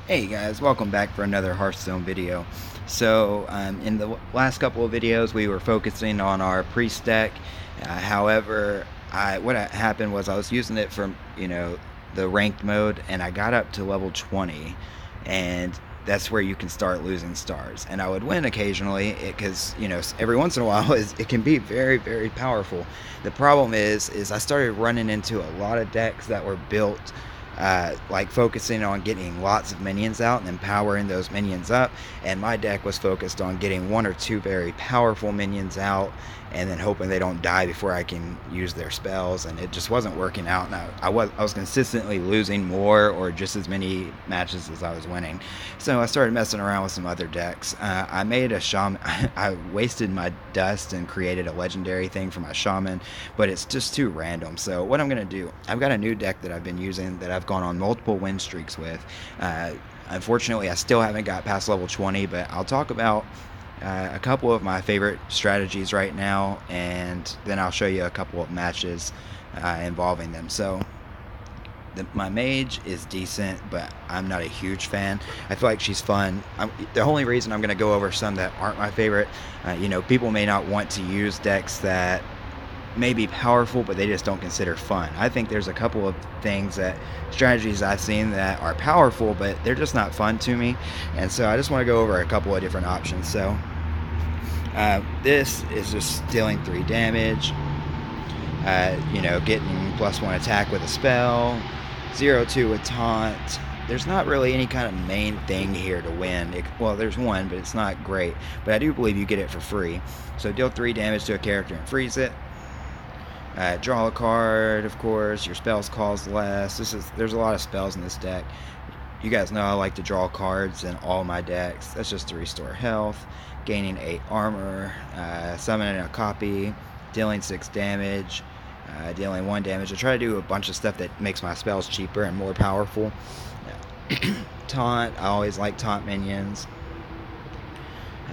Hey guys, welcome back for another Hearthstone video. So in the last couple of videos we were focusing on our priest deck. However, what happened was I was using it from the ranked mode, and I got up to level 20, and that's where you can start losing stars. And I would win occasionally because every once in a while it can be very powerful. The problem is I started running into a lot of decks that were built like focusing on getting lots of minions out and then powering those minions up, and my deck was focused on getting one or two very powerful minions out and then hoping they don't die before I can use their spells, and it just wasn't working out. And I was consistently losing more or just as many matches as I was winning. So I started messing around with some other decks. I made a shaman. I wasted my dust and created a legendary thing for my shaman, but it's just too random. So what I'm gonna do, I've got a new deck that I've been using that I've gone on multiple win streaks with. Unfortunately, I still haven't got past level 20, but I'll talk about a couple of my favorite strategies right now, and then I'll show you a couple of matches involving them. So my mage is decent, but I'm not a huge fan. I feel like she's fun. The only reason I'm going to go over some that aren't my favorite, people may not want to use decks that may be powerful, but they just don't consider fun. I think there's a couple of strategies I've seen that are powerful, but they're just not fun to me. And so I just want to go over a couple of different options. So this is just dealing 3 damage, getting +1 attack with a spell, 0-2 with taunt. There's not really any kind of main thing here to win. Well, there's one, but it's not great. But I do believe you get it for free. So deal 3 damage to a character and freeze it. Draw a card, of course. Your spells cost less. There's a lot of spells in this deck. You guys know I like to draw cards in all my decks. That's just to restore health, gaining 8 armor, summoning a copy, dealing 6 damage, dealing 1 damage. I try to do a bunch of stuff that makes my spells cheaper and more powerful. Taunt, I always like taunt minions.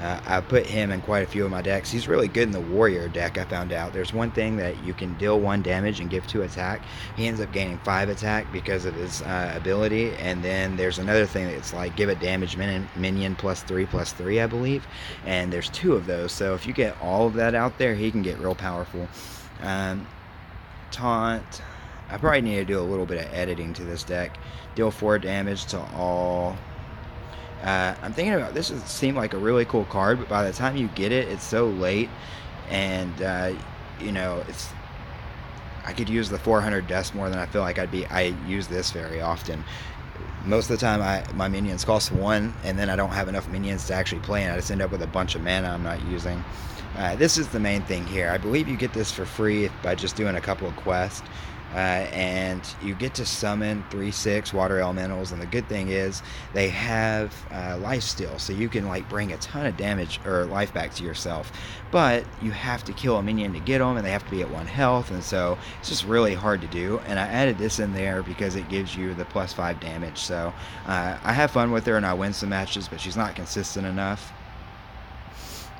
I put him in quite a few of my decks. He's really good in the warrior deck, I found out. There's one thing that you can deal 1 damage and give 2 attack. He ends up gaining 5 attack because of his ability. And then there's another thing that's like give a damage minion +3/+3, I believe. And there's 2 of those. So if you get all of that out there, he can get real powerful. Taunt. I probably need to do a little bit of editing to this deck. Deal 4 damage to all. I'm thinking about this. It seemed like a really cool card, but by the time you get it, it's so late, and it's. I could use the 400 dust more than I feel like I use this very often. Most of the time, my minions cost 1, and then I don't have enough minions to actually play, and I just end up with a bunch of mana I'm not using. This is the main thing here. I believe you get this for free by just doing a couple of quests. And you get to summon 3/6 water elementals, and the good thing is they have life steal, so you can like bring a ton of damage or life back to yourself, but you have to kill a minion to get them, and they have to be at 1 health, and so it's just really hard to do. And I added this in there because it gives you the +5 damage. So I have fun with her and I win some matches, but she's not consistent enough.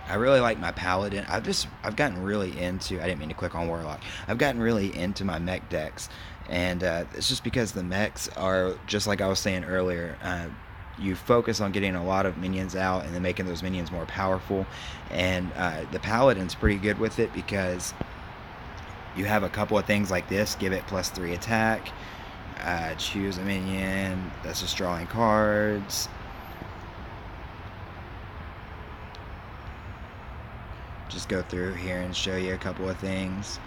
I really like my paladin. I've gotten really into. I didn't mean to click on warlock. I've gotten really into my mech decks, and it's just because the mechs are just like I was saying earlier. You focus on getting a lot of minions out and then making those minions more powerful, and the paladin's pretty good with it because you have a couple of things like this. Give it +3 attack. Choose a minion. That's just drawing cards. Just go through here and show you a couple of things.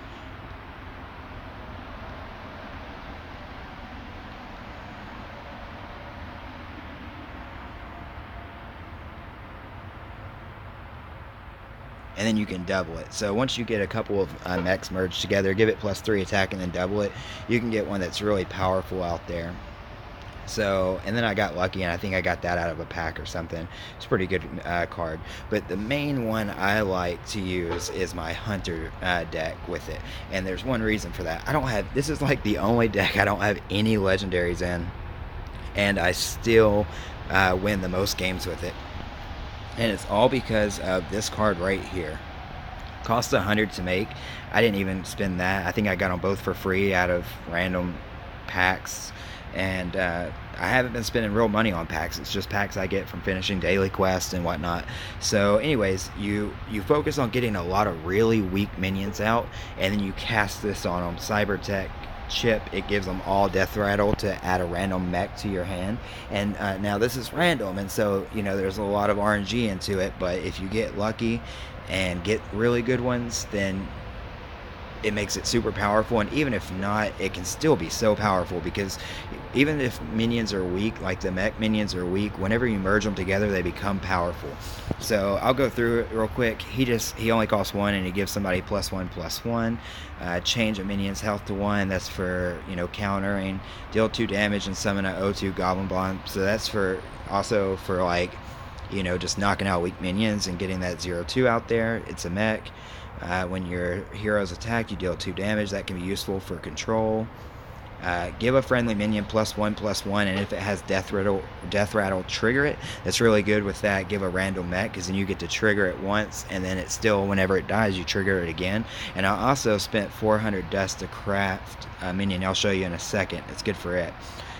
And then you can double it. So once you get a couple of mechs merged together, give it +3 attack and then double it, you can get one that's really powerful out there. So, and then I got lucky, and I think I got that out of a pack or something. It's a pretty good card. But the main one I like to use is my Hunter deck with it. And there's one reason for that. This is like the only deck I don't have any legendaries in. And I still win the most games with it. And it's all because of this card right here. Costs 100 to make. I didn't even spend that. I think I got them both for free out of random packs. and I haven't been spending real money on packs. It's just packs I get from finishing daily quests and whatnot. So anyways, you focus on getting a lot of really weak minions out, and then you cast this on them. Cybertech chip, it gives them all death rattle to add a random mech to your hand. And now this is random, and so there's a lot of RNG into it, but if you get lucky and get really good ones, then it makes it super powerful. And even if not, it can still be so powerful, because even if minions are weak, like the mech minions are weak, whenever you merge them together, they become powerful. So I'll go through it real quick. He only costs 1, and he gives somebody +1/+1. Change a minion's health to 1. That's for countering. Deal 2 damage and summon an O2 goblin bomb. So that's also for like just knocking out weak minions and getting that 0/2 out there. It's a mech. When your heroes attack, you deal 2 damage. That can be useful for control. Give a friendly minion +1/+1, and if it has death rattle, trigger it. That's really good with that. Give a random mech, because then you get to trigger it once, and then it's still, whenever it dies, you trigger it again. And I also spent 400 dust to craft a minion. I'll show you in a second. It's good for it.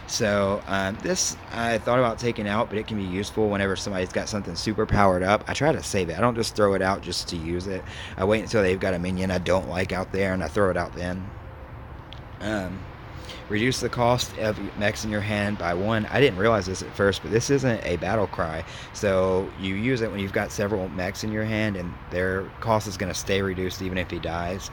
So this I thought about taking out, but it can be useful whenever somebody's got something super powered up. I try to save it. I don't just throw it out just to use it. I wait until they've got a minion I don't like out there, and I throw it out then. Reduce the cost of mechs in your hand by 1. I didn't realize this at first, but this isn't a battle cry. So you use it when you've got several mechs in your hand, and their cost is going to stay reduced even if he dies.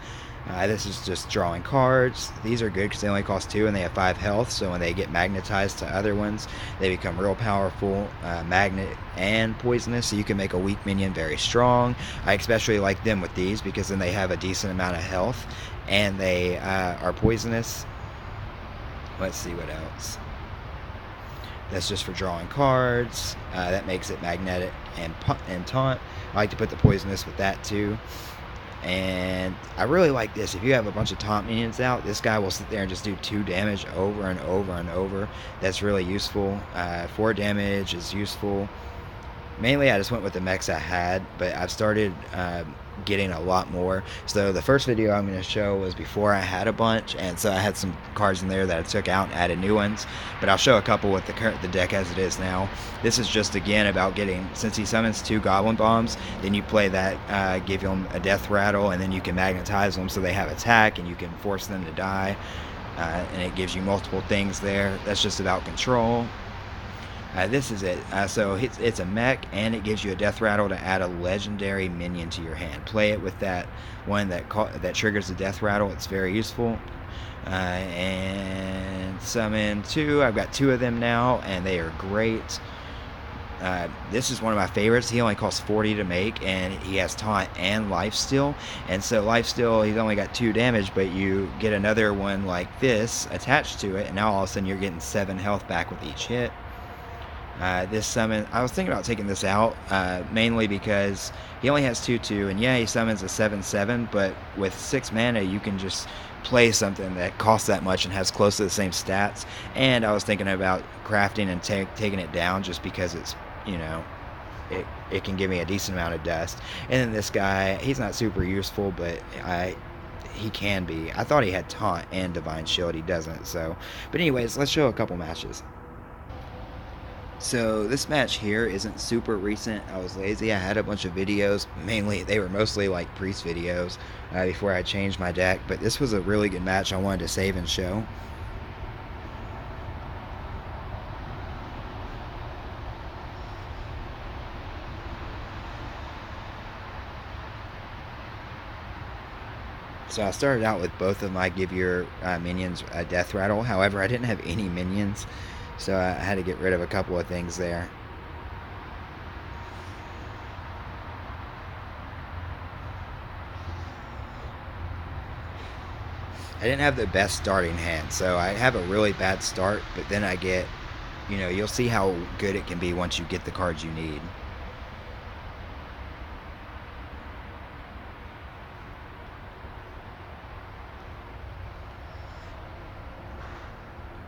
This is just drawing cards. These are good because they only cost 2 and they have 5 health, so when they get magnetized to other ones, they become real powerful. Magnet and poisonous, so you can make a weak minion very strong. I especially like them with these because then they have a decent amount of health, and they are poisonous. Let's see what else. That's just for drawing cards. That makes it magnetic and taunt. I like to put the poisonous with that too. And I really like this. If you have a bunch of taunt minions out, this guy will sit there and just do 2 damage over and over and over. That's really useful. 4 damage is useful. Mainly I just went with the mechs I had, but I've started getting a lot more. So the first video I'm going to show was before I had a bunch, and so I had some cards in there that I took out and added new ones, but I'll show a couple with the deck as it is now. This is just again about getting, since he summons 2 goblin bombs, then you play that, give them a death rattle, and then you can magnetize them so they have attack and you can force them to die, and it gives you multiple things there. That's just about control. This is it. So it's a mech, and it gives you a death rattle to add a legendary minion to your hand. Play it with that one that triggers the death rattle. It's very useful. And summon 2. I've got 2 of them now, and they are great. This is one of my favorites. He only costs 40 to make, and he has taunt and lifesteal. And so lifesteal, he's only got 2 damage, but you get another one like this attached to it, and now all of a sudden you're getting 7 health back with each hit. This summon, I was thinking about taking this out, mainly because he only has 2/2, and yeah, he summons a 7/7, but with 6 mana, you can just play something that costs that much and has close to the same stats. And I was thinking about crafting and taking it down just because it's, it can give me a decent amount of dust. And then this guy, he's not super useful, but he can be. I thought he had taunt and divine shield. He doesn't. So, but anyways, let's show a couple matches. So this match here isn't super recent. I was lazy. I had a bunch of videos. Mainly, they were mostly like priest videos before I changed my deck. But this was a really good match I wanted to save and show. So I started out with both of them. I give your minions a death rattle. However, I didn't have any minions, so I had to get rid of a couple of things there. I didn't have the best starting hand, so I have a really bad start, but then I get, you'll see how good it can be once you get the cards you need.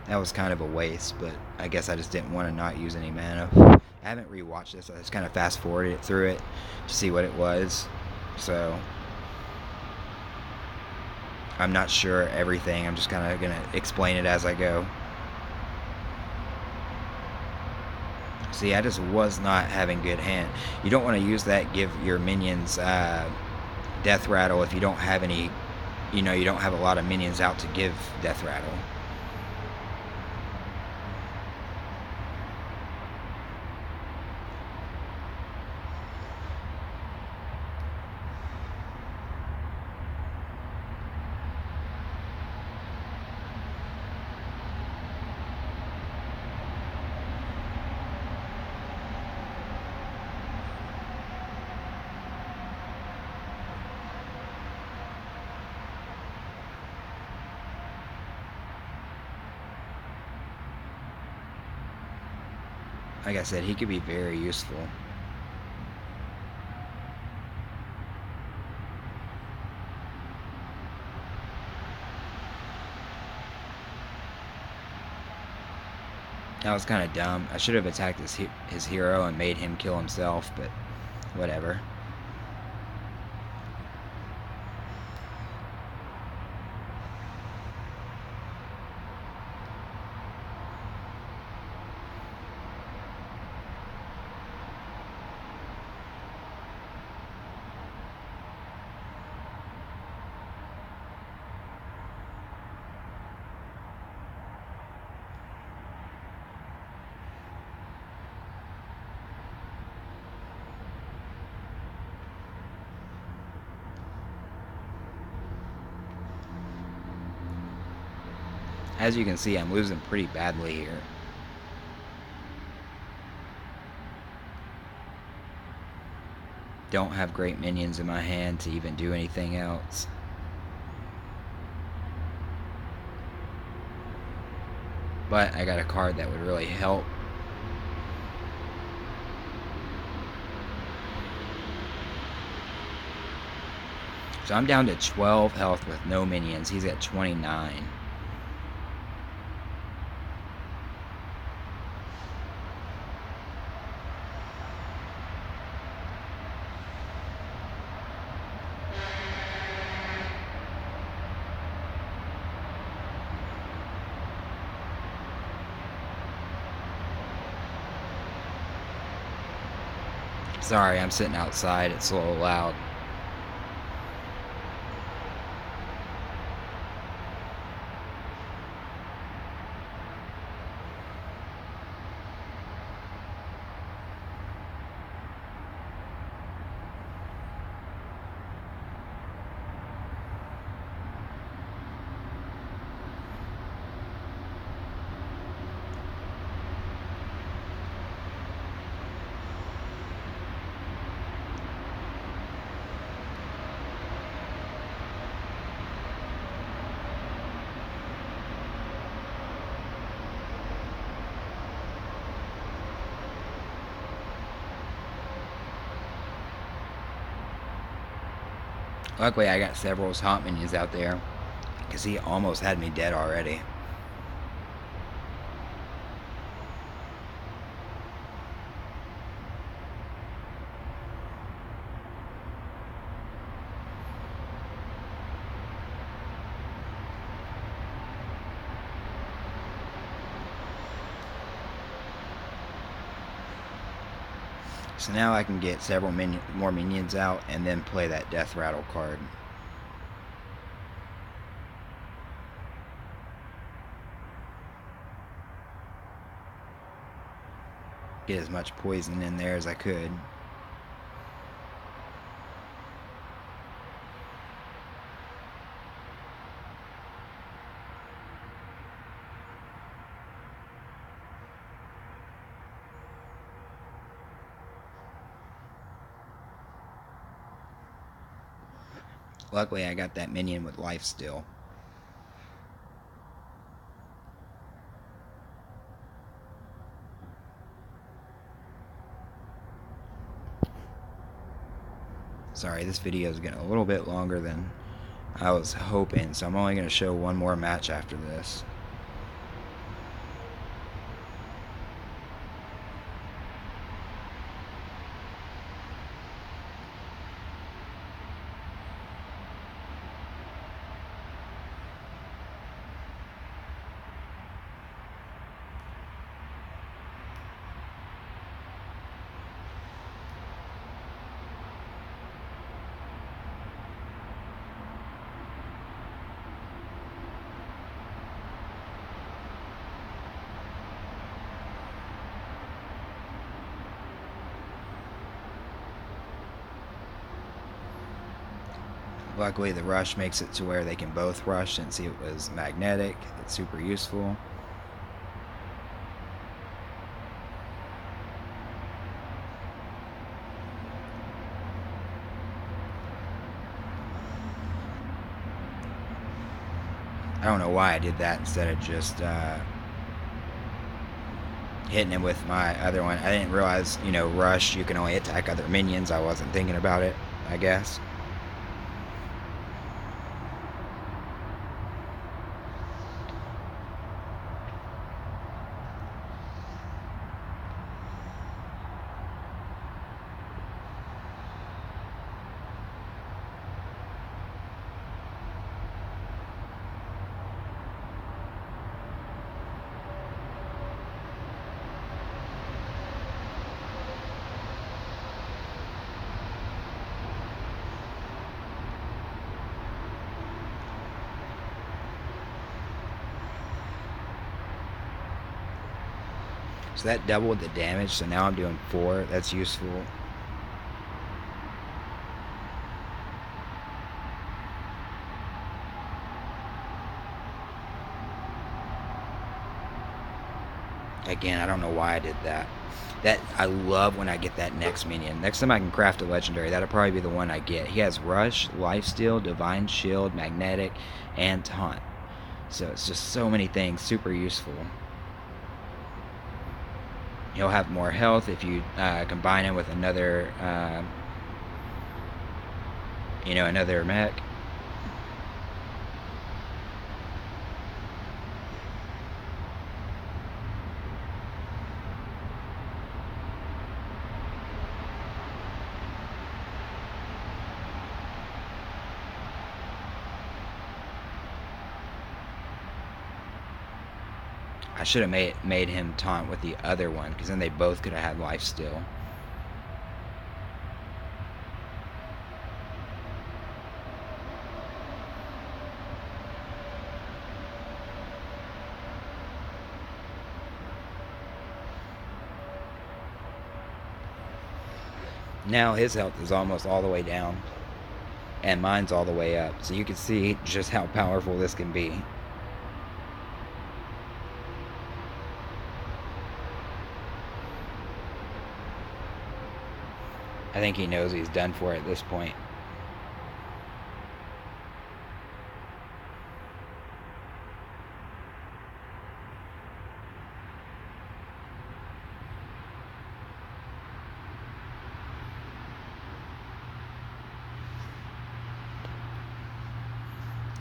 That was kind of a waste, but I guess I just didn't want to not use any mana. I haven't rewatched this. I just kind of fast forwarded it through it to see what it was. So I'm not sure everything. I'm just kind of going to explain it as I go. See, I just was not having good hand. You don't want to use that, give your minions death rattle if you don't have any, you don't have a lot of minions out to give death rattle. Like I said, he could be very useful. That was kind of dumb. I should have attacked his hero and made him kill himself, but whatever. As you can see, I'm losing pretty badly here. Don't have great minions in my hand to even do anything else. But I got a card that would really help. So I'm down to 12 health with no minions. He's at 29. Sorry, I'm sitting outside. It's a little loud. Luckily, I got several haunt minions out there, because he almost had me dead already. So now I can get several more minions out and then play that death rattle card. Get as much poison in there as I could. Luckily, I got that minion with life still. Sorry, this video is getting a little bit longer than I was hoping, so I'm only going to show one more match after this. Luckily, the rush makes it to where they can both rush, since it was magnetic. It's super useful. I don't know why I did that instead of just hitting him with my other one. I didn't realize, rush, you can only attack other minions. I wasn't thinking about it, I guess. So that doubled the damage, so now I'm doing 4. That's useful. Again, I don't know why I did that. I love when I get that next minion. Next time I can craft a legendary, that'll probably be the one I get. He has Rush, Lifesteal, Divine Shield, Magnetic, and Taunt. So it's just so many things, super useful. He'll have more health if you combine him with another, another mech. I should have made him taunt with the other one, because then they both could have had life still. Now his health is almost all the way down, and mine's all the way up, so you can see just how powerful this can be. I think he knows he's done for at this point.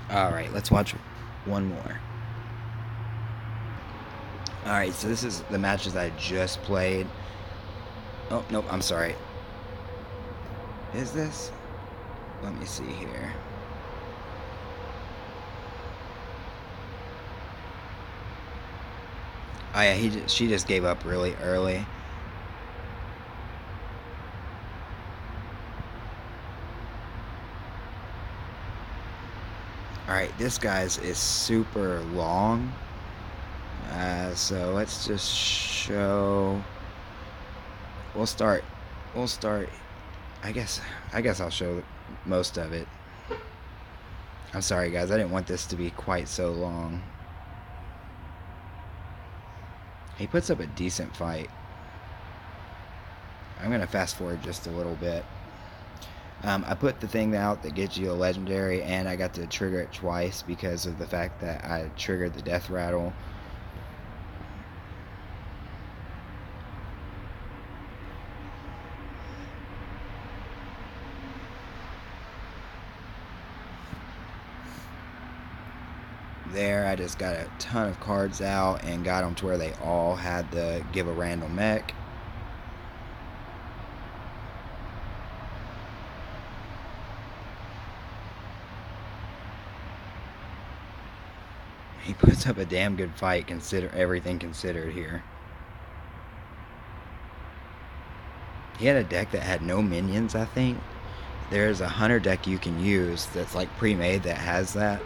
Alright, let's watch one more. Alright, so this is the matches I just played. Oh, nope, I'm sorry. Is this? Let me see here. Oh yeah, she just gave up really early. Alright, this guy's is super long. So let's just show. We'll start. I guess I'll show most of it. I'm sorry guys, I didn't want this to be quite so long. He puts up a decent fight. I'm gonna fast forward just a little bit. I put the thing out that gives you a legendary, and I got to trigger it twice because of the fact that I triggered the death rattle. There, I just got a ton of cards out and got them to where they all had to give a random mech. He puts up a damn good fight, everything considered here. He had a deck that had no minions, I think. There's a hunter deck you can use that's like pre-made that has that.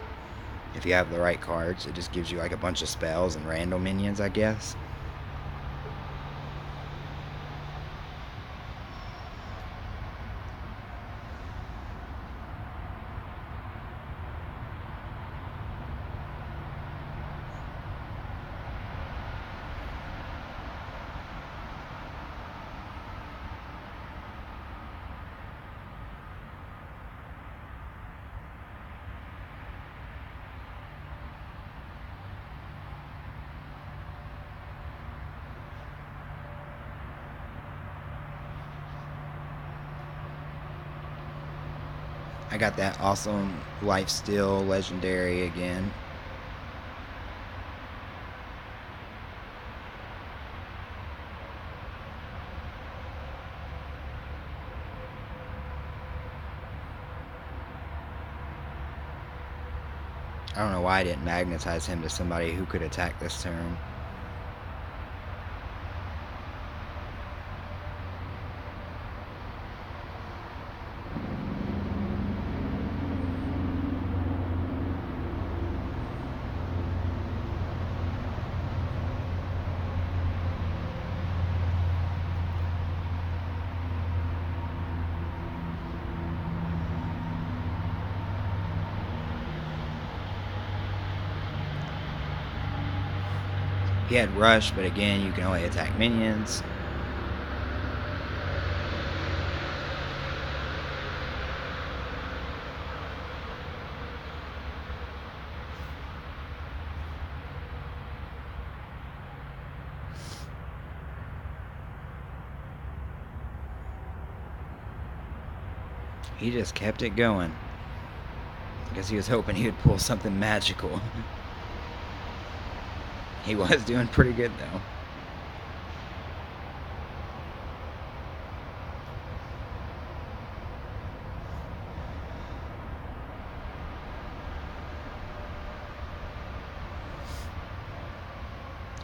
If you have the right cards, it just gives you like a bunch of spells and random minions, I guess. I got that awesome lifesteal legendary again. I don't know why I didn't magnetize him to somebody who could attack this turn. He had rush, but again, you can only attack minions. He just kept it going. I guess he was hoping he would pull something magical. He was doing pretty good though.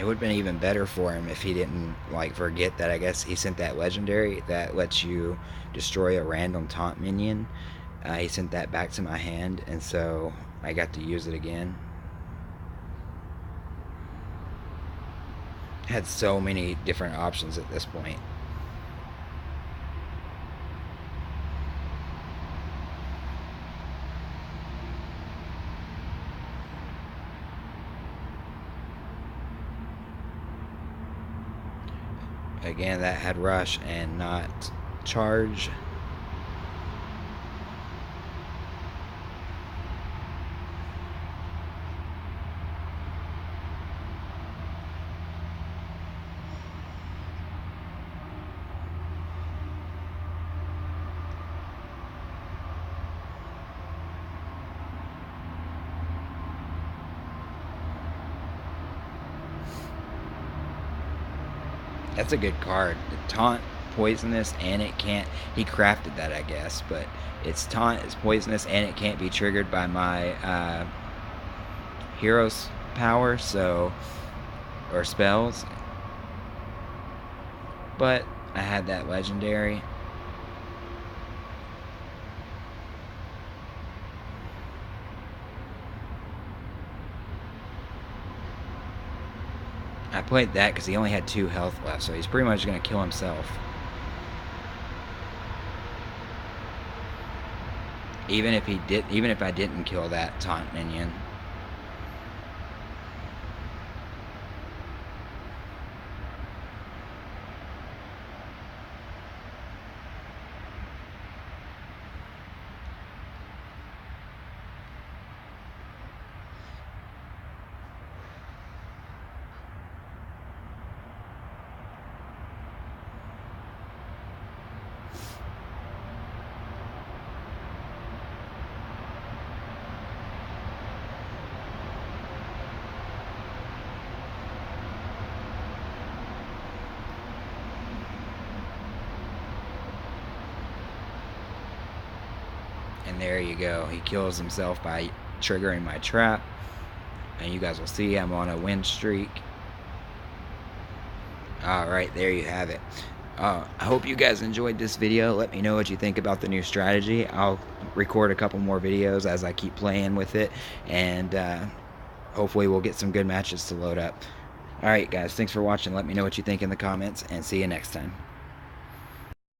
It would have been even better for him if he didn't like forget that I guess he sent that legendary that lets you destroy a random taunt minion. He sent that back to my hand, and so I got to use it again. Had so many different options at this point. Again, that had rush and not charge. That's a good card. Taunt, poisonous, and it can't. He crafted that, I guess, but its taunt is poisonous and it can't be triggered by my hero's power, so or spells. But I had that legendary. I played that because he only had 2 health left, so he's pretty much going to kill himself. Even if I didn't kill that taunt minion. And there you go. He kills himself by triggering my trap. And you guys will see I'm on a win streak. Alright, there you have it. I hope you guys enjoyed this video. Let me know what you think about the new strategy. I'll record a couple more videos as I keep playing with it. And hopefully we'll get some good matches to load up. Alright guys, thanks for watching. Let me know what you think in the comments. And see you next time.